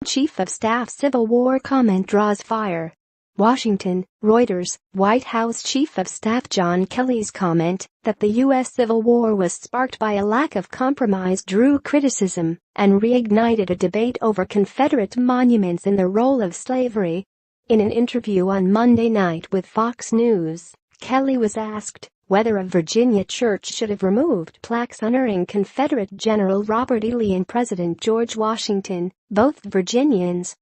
Chief of Staff Civil War comment draws fire. Washington, Reuters. White House Chief of Staff John Kelly's comment that the U.S. Civil War was sparked by a lack of compromise drew criticism and reignited a debate over Confederate monuments and the role of slavery. In an interview on Monday night with Fox News, Kelly was asked whether a Virginia church should have removed plaques honoring Confederate General Robert E. and President George Washington, both Virginians.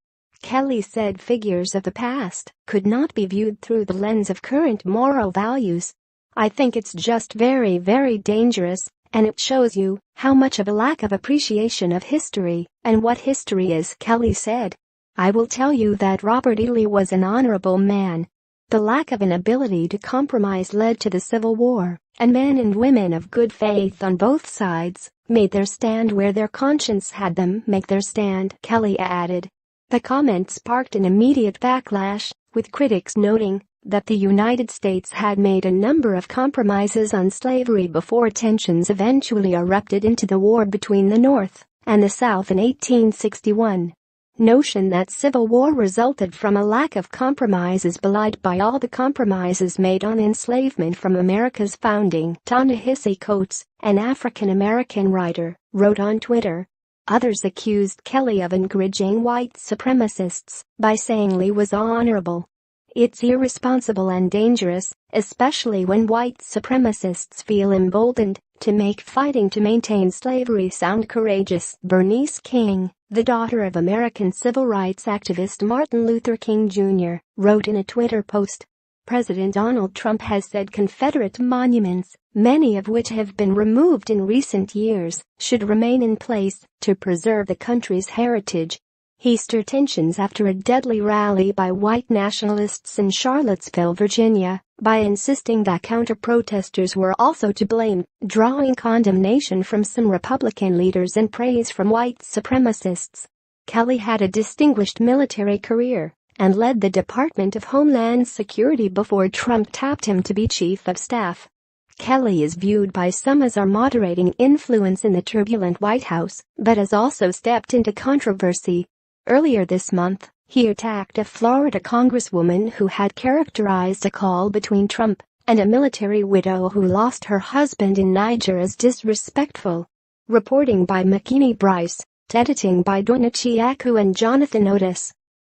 Kelly said figures of the past could not be viewed through the lens of current moral values. "I think it's just very, very dangerous, and it shows you how much of a lack of appreciation of history and what history is," Kelly said. "I will tell you that Robert E. was an honorable man. The lack of an ability to compromise led to the Civil War, and men and women of good faith on both sides made their stand where their conscience had them make their stand," Kelly added. The comment sparked an immediate backlash, with critics noting that the United States had made a number of compromises on slavery before tensions eventually erupted into the war between the North and the South in 1861. Notion that Civil War resulted from a lack of compromise is belied by all the compromises made on enslavement from America's founding. Ta-Nehisi Coates, an African-American writer, wrote on Twitter. Others accused Kelly of encouraging white supremacists by saying Lee was honorable. "It's irresponsible and dangerous, especially when white supremacists feel emboldened to make fighting to maintain slavery sound courageous." Bernice King, the daughter of American civil rights activist Martin Luther King Jr., wrote in a Twitter post. President Donald Trump has said Confederate monuments, many of which have been removed in recent years, should remain in place to preserve the country's heritage. He stirred tensions after a deadly rally by white nationalists in Charlottesville, Virginia, by insisting that counter-protesters were also to blame, drawing condemnation from some Republican leaders and praise from white supremacists. Kelly had a distinguished military career and led the Department of Homeland Security before Trump tapped him to be Chief of Staff. Kelly is viewed by some as a moderating influence in the turbulent White House, but has also stepped into controversy. Earlier this month, he attacked a Florida congresswoman who had characterized a call between Trump and a military widow who lost her husband in Niger as disrespectful. Reporting by Makini Bryce, editing by Donna Chiaku and Jonathan Otis.